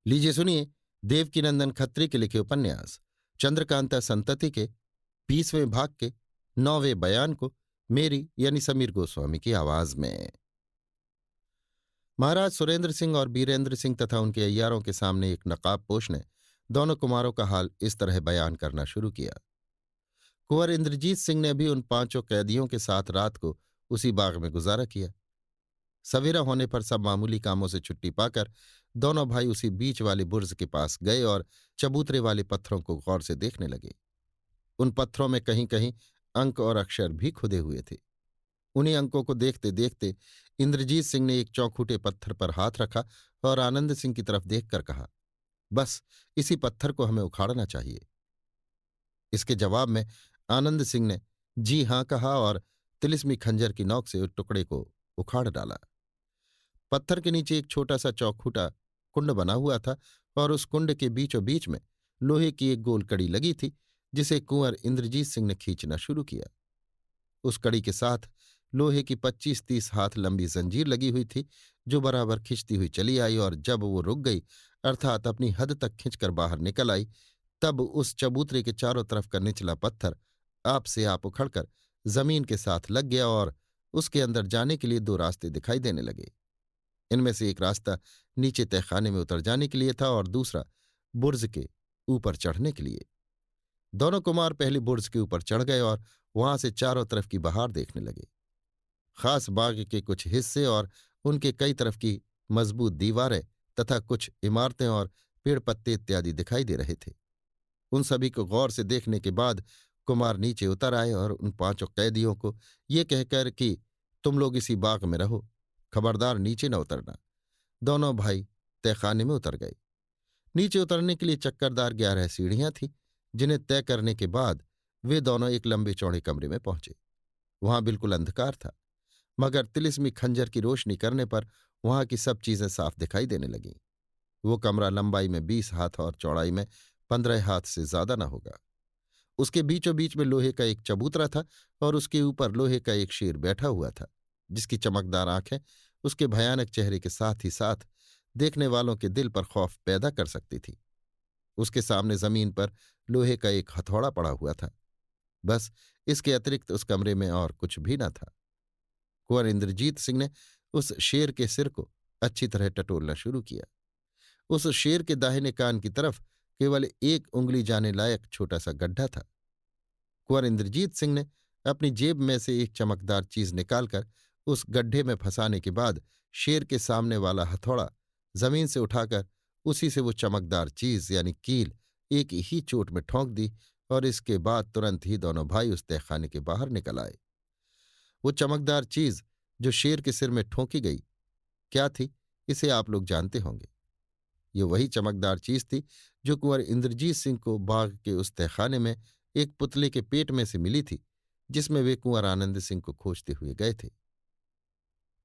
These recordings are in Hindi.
लीजिए सुनिए देवकीनंदन खत्री के लिखे उपन्यास चंद्रकांता संतति के 20वें भाग के 9वें बयान को मेरी यानी समीर गोस्वामी की आवाज में। महाराज सुरेंद्र सिंह और बीरेंद्र सिंह तथा उनके अय्यारों के सामने एक नकाबपोश ने दोनों कुमारों का हाल इस तरह बयान करना शुरू किया। कुंवर इंद्रजीत सिंह ने भी उन पांचों कैदियों के साथ रात को उसी बाग में गुजारा किया। सवेरा होने पर सब मामूली कामों से छुट्टी पाकर दोनों भाई उसी बीच वाले बुर्ज के पास गए और चबूतरे वाले पत्थरों को गौर से देखने लगे। उन पत्थरों में कहीं कहीं अंक और अक्षर भी खुदे हुए थे। उन्हीं अंकों को देखते देखते इंद्रजीत सिंह ने एक चौखूटे पत्थर पर हाथ रखा और आनंद सिंह की तरफ देखकर कहा, बस इसी पत्थर को हमें उखाड़ना चाहिए। इसके जवाब में आनंद सिंह ने जी हां कहा और तिलिस्मी खंजर की नोक से उस टुकड़े को उखाड़ डाला। पत्थर के नीचे एक छोटा सा चौखूटा कुंड बना हुआ था और उस कुंड के बीचों बीच में लोहे की एक गोल कड़ी लगी थी, जिसे कुंवर इंद्रजीत सिंह ने खींचना शुरू किया। उस कड़ी के साथ लोहे की 25-30 हाथ लंबी जंजीर लगी हुई थी, जो बराबर खिंचती हुई चली आई और जब वो रुक गई अर्थात अपनी हद तक खिंचकर बाहर निकल आई, तब उस चबूतरे के चारों तरफ का निचला पत्थर आप से आप उखड़कर जमीन के साथ लग गया और उसके अंदर जाने के लिए दो रास्ते दिखाई देने लगे। इनमें से एक रास्ता नीचे तहखाने में उतर जाने के लिए था और दूसरा बुर्ज के ऊपर चढ़ने के लिए। दोनों कुमार पहले बुर्ज के ऊपर चढ़ गए और वहां से चारों तरफ की बहार देखने लगे। खास बाग के कुछ हिस्से और उनके कई तरफ की मजबूत दीवारें तथा कुछ इमारतें और पेड़ पत्ते इत्यादि दिखाई दे रहे थे। उन सभी को गौर से देखने के बाद कुमार नीचे उतर आए और उन पांचों कैदियों को ये कहकर कि तुम लोग इसी बाग में रहो, खबरदार नीचे न उतरना, दोनों भाई तहखाने में उतर गए। नीचे उतरने के लिए चक्करदार 11 सीढ़ियां थीं, जिन्हें तय करने के बाद वे दोनों एक लंबे चौड़े कमरे में पहुंचे। वहां बिल्कुल अंधकार था, मगर तिलिस्मी खंजर की रोशनी करने पर वहां की सब चीजें साफ दिखाई देने लगीं। वो कमरा लंबाई में 20 हाथ और चौड़ाई में 15 हाथ से ज्यादा न होगा। उसके बीचों बीच में लोहे का एक चबूतरा था और उसके ऊपर लोहे का एक शेर बैठा हुआ था, जिसकी चमकदार आंखें उसके भयानक चेहरे के साथ ही साथ देखने वालों के दिल पर खौफ पैदा कर सकती थी। उसके सामने जमीन पर लोहे का एक हथौड़ा पड़ा हुआ था। बस इसके अतिरिक्त उस कमरे में और कुछ भी न था। कुंवर इंद्रजीत सिंह ने उस शेर के सिर को अच्छी तरह टटोलना शुरू किया। उस शेर के दाहिने कान की तरफ केवल 1 उंगली जाने लायक छोटा सा गड्ढा था। कुंवर इंद्रजीत सिंह ने अपनी जेब में से एक चमकदार चीज निकालकर उस गड्ढे में फंसाने के बाद शेर के सामने वाला हथौड़ा जमीन से उठाकर उसी से वो चमकदार चीज यानी कील एक ही चोट में ठोंक दी और इसके बाद तुरंत ही दोनों भाई उस तहखाने के बाहर निकल आए। वो चमकदार चीज जो शेर के सिर में ठोंकी गई क्या थी, इसे आप लोग जानते होंगे। ये वही चमकदार चीज थी जो कुंवर इंद्रजीत सिंह को बाग के उस तहखाने में एक पुतले के पेट में से मिली थी, जिसमें वे कुंवर आनंद सिंह को खोजते हुए गए थे।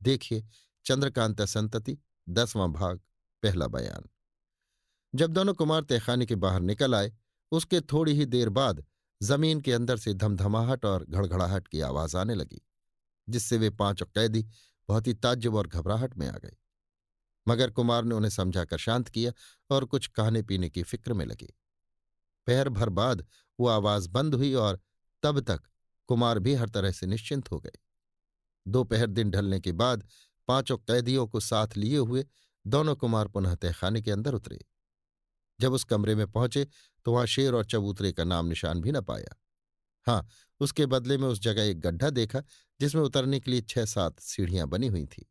देखिए चंद्रकांता संतति 10वां भाग पहला बयान। जब दोनों कुमार तहखाने के बाहर निकल आए, उसके थोड़ी ही देर बाद जमीन के अंदर से धमधमाहट और घड़घड़ाहट की आवाज आने लगी, जिससे वे पांचों कैदी बहुत ही ताज्जुब और घबराहट में आ गए। मगर कुमार ने उन्हें समझाकर शांत किया और कुछ खाने पीने की फिक्र में लगे। पहर भर बाद वो आवाज बंद हुई और तब तक कुमार भी हर तरह से निश्चिंत हो गए। दोपहर दिन ढलने के बाद पांचों कैदियों को साथ लिए हुए दोनों कुमार पुनः तहखाने के अंदर उतरे। जब उस कमरे में पहुंचे तो वहां शेर और चबूतरे का नाम निशान भी न पाया। हाँ, उसके बदले में उस जगह एक गड्ढा देखा, जिसमें उतरने के लिए 6-7 सीढ़ियां बनी हुई थीं।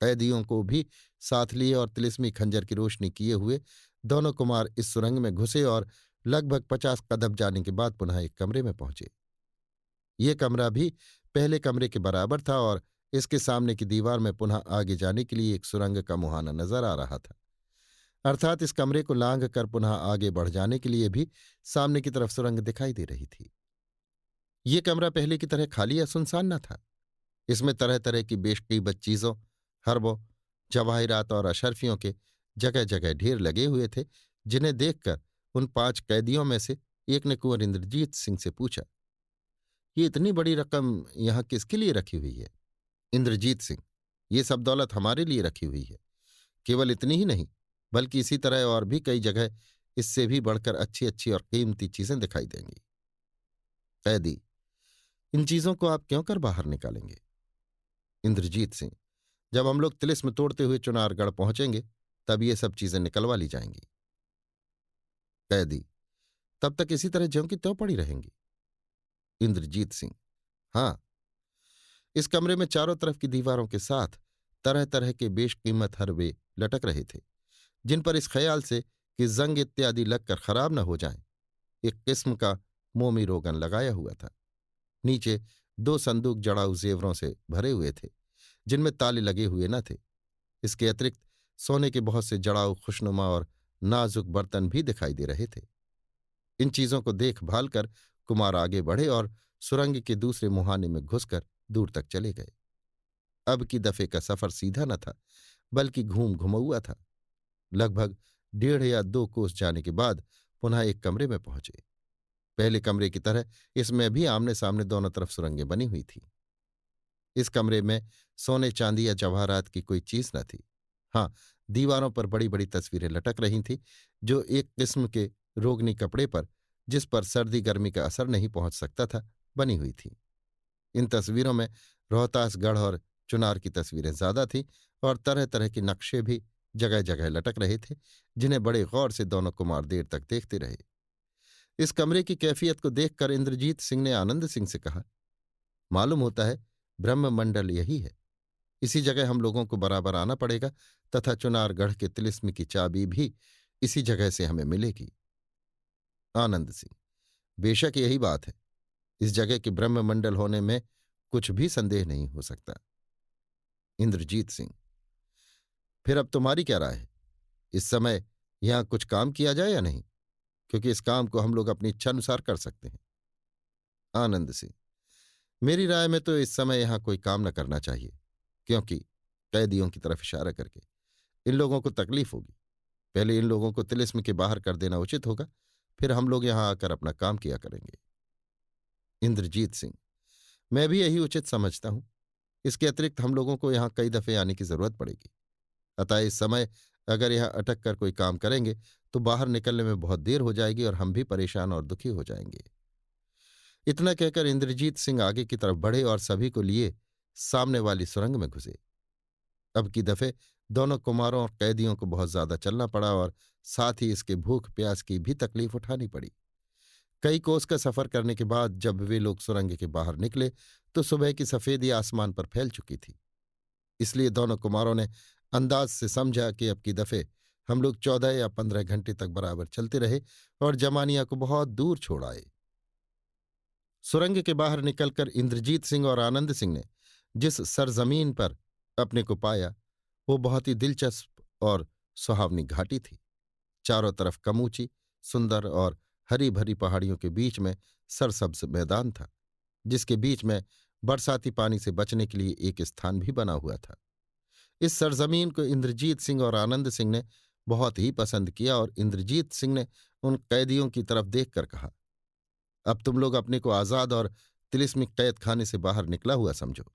कैदियों को भी साथ लिए और तिलिस्मी खंजर की रोशनी किए हुए दोनों कुमार इस सुरंग में घुसे और लगभग 50 कदम जाने के बाद पुनः एक कमरे में पहुंचे। ये कमरा भी पहले कमरे के बराबर था और इसके सामने की दीवार में पुनः आगे जाने के लिए एक सुरंग का मुहाना नजर आ रहा था, अर्थात इस कमरे को लांघ कर पुनः आगे बढ़ जाने के लिए भी सामने की तरफ सुरंग दिखाई दे रही थी। ये कमरा पहले की तरह खाली या सुनसान न था। इसमें तरह तरह की बेशकीमत चीजों, हर्बों, जवाहिरात और अशर्फियों के जगह जगह ढेर लगे हुए थे, जिन्हें देखकर उन 5 कैदियों में से एक ने कुंवर इंद्रजीत सिंह से पूछा, ये इतनी बड़ी रकम यहां किसके लिए रखी हुई है? इंद्रजीत सिंह, ये सब दौलत हमारे लिए रखी हुई है। केवल इतनी ही नहीं, बल्कि इसी तरह और भी कई जगह इससे भी बढ़कर अच्छी अच्छी और कीमती चीजें दिखाई देंगी। कैदी: इन चीजों को आप क्यों कर बाहर निकालेंगे? इंद्रजीत सिंह: जब हम लोग तिलिस्म तोड़ते हुए चुनारगढ़ पहुंचेंगे तब ये सब चीजें निकलवा ली जाएंगी। कैदी: तब तक इसी तरह ज्यों की त्यों पड़ी रहेंगी? इंद्रजीत सिंह: हां। इस कमरे में चारों तरफ की दीवारों के साथ तरह तरह के बेशकीमत हरवे लटक रहे थे, जिन पर इस ख्याल से कि जंग इत्यादि लगकर खराब न हो जाएं, एक किस्म का मोमी रोगन लगाया हुआ था। नीचे 2 संदूक जड़ाऊ जेवरों से भरे हुए थे, जिनमें ताले लगे हुए न थे। इसके अतिरिक्त सोने के बहुत से जड़ाऊ खुशनुमा और नाजुक बर्तन भी दिखाई दे रहे थे। इन चीजों को देखभाल कर कुमार आगे बढ़े और सुरंग के दूसरे मुहाने में घुसकर दूर तक चले गए। अब की दफे का सफर सीधा न था, बल्कि घूम घुमौआ था। लगभग 1.5 या 2 कोस जाने के बाद पुनः एक कमरे में पहुंचे। पहले कमरे की तरह इसमें भी आमने सामने दोनों तरफ सुरंगें बनी हुई थीं। इस कमरे में सोने चांदी या जवाहरात की कोई चीज न थी। हाँ, दीवारों पर बड़ी बड़ी तस्वीरें लटक रही थीं, जो एक किस्म के रोगनी कपड़े पर, जिस पर सर्दी गर्मी का असर नहीं पहुंच सकता था, बनी हुई थी। इन तस्वीरों में रोहतासगढ़ और चुनार की तस्वीरें ज्यादा थीं और तरह तरह के नक्शे भी जगह जगह लटक रहे थे, जिन्हें बड़े गौर से दोनों कुमार देर तक देखते रहे। इस कमरे की कैफियत को देखकर इंद्रजीत सिंह ने आनंद सिंह से कहा, मालूम होता है ब्रह्ममंडल यही है। इसी जगह हम लोगों को बराबर आना पड़ेगा तथा चुनारगढ़ के तिलिस्म की चाबी भी इसी जगह से हमें मिलेगी। आनंद सिंह: बेशक यही बात है। इस जगह के ब्रह्ममंडल होने में कुछ भी संदेह नहीं हो सकता। इंद्रजीत सिंह: फिर अब तुम्हारी क्या राय है? इस समय यहां कुछ काम किया जाए या नहीं? क्योंकि इस काम को हम लोग अपनी इच्छानुसार कर सकते हैं। आनंद सिंह: मेरी राय में तो इस समय यहां कोई काम न करना चाहिए, क्योंकि कैदियों की तरफ इशारा करके इन लोगों को तकलीफ होगी। पहले इन लोगों को तिलिस्म के बाहर कर देना उचित होगा, फिर हम लोग यहां आकर अपना काम किया करेंगे। इंद्रजीत सिंह: मैं भी यही उचित समझता हूं। इसके अतिरिक्त हम लोगों को यहां कई दफे आने की जरूरत पड़ेगी। अतः इस समय अगर यहां अटक कर कोई काम करेंगे तो बाहर निकलने में बहुत देर हो जाएगी और हम भी परेशान और दुखी हो जाएंगे। इतना कहकर इंद्रजीत सिंह आगे की तरफ बढ़े और सभी को लिए सामने वाली सुरंग में घुसे। अब की दफे दोनों कुमारों और कैदियों को बहुत ज्यादा चलना पड़ा और साथ ही इसके भूख प्यास की भी तकलीफ उठानी पड़ी। कई कोस का सफर करने के बाद जब वे लोग सुरंग के बाहर निकले तो सुबह की सफेदी आसमान पर फैल चुकी थी। इसलिए दोनों कुमारों ने अंदाज से समझा कि अब की दफे हम लोग 14 या 15 घंटे तक बराबर चलते रहे और जमानिया को बहुत दूर छोड़ आए। सुरंग के बाहर निकलकर इंद्रजीत सिंह और आनंद सिंह ने जिस सरजमीन पर अपने को पाया वो बहुत ही दिलचस्प और सुहावनी घाटी थी। चारों तरफ कमूची, सुंदर और हरी भरी पहाड़ियों के बीच में सरसब्ज मैदान था, जिसके बीच में बरसाती पानी से बचने के लिए एक स्थान भी बना हुआ था। इस सरजमीन को इंद्रजीत सिंह और आनंद सिंह ने बहुत ही पसंद किया और इंद्रजीत सिंह ने उन कैदियों की तरफ देखकर कहा, अब तुम लोग अपने को आजाद और तिलिस्मी कैद खाने से बाहर निकला हुआ समझो।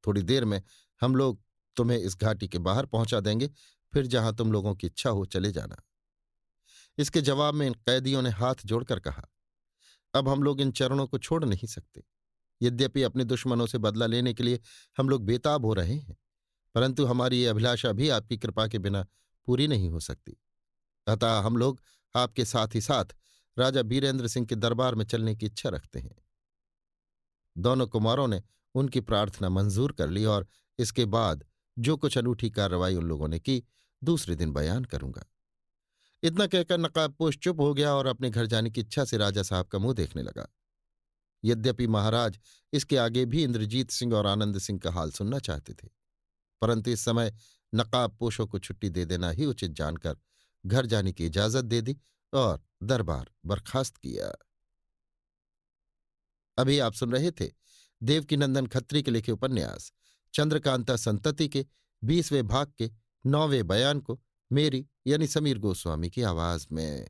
थोड़ी देर में हम लोग तुम्हें इस घाटी के बाहर पहुंचा देंगे, फिर जहां तुम लोगों की इच्छा हो चले जाना। इसके जवाब में इन कैदियों ने हाथ जोड़कर कहा, अब हम लोग इन चरणों को छोड़ नहीं सकते। यद्यपि अपने दुश्मनों से बदला लेने के लिए हम लोग बेताब हो रहे हैं, परंतु हमारी ये अभिलाषा भी आपकी कृपा के बिना पूरी नहीं हो सकती। अतः हम लोग आपके साथ ही साथ राजा बीरेंद्र सिंह के दरबार में चलने की इच्छा रखते हैं। दोनों कुमारों ने उनकी प्रार्थना मंजूर कर ली और इसके बाद जो कुछ अनूठी कार्रवाई उन लोगों ने की दूसरे दिन बयान करूंगा। इतना कहकर नकाबपोश चुप हो गया और अपने घर जाने की इच्छा से राजा साहब का मुंह देखने लगा। यद्यपि महाराज इसके आगे भी इंद्रजीत सिंह और आनंद सिंह का हाल सुनना चाहते थे, परंतु इस समय नकाबपोशों को छुट्टी दे देना ही उचित जानकर घर जाने की इजाजत दे दी और दरबार बर्खास्त किया। अभी आप सुन रहे थे देवकीनंदन खत्री के लिखे उपन्यास चंद्रकांता संतति के 20वें भाग के 9वें बयान को मेरी यानी समीर गोस्वामी की आवाज में।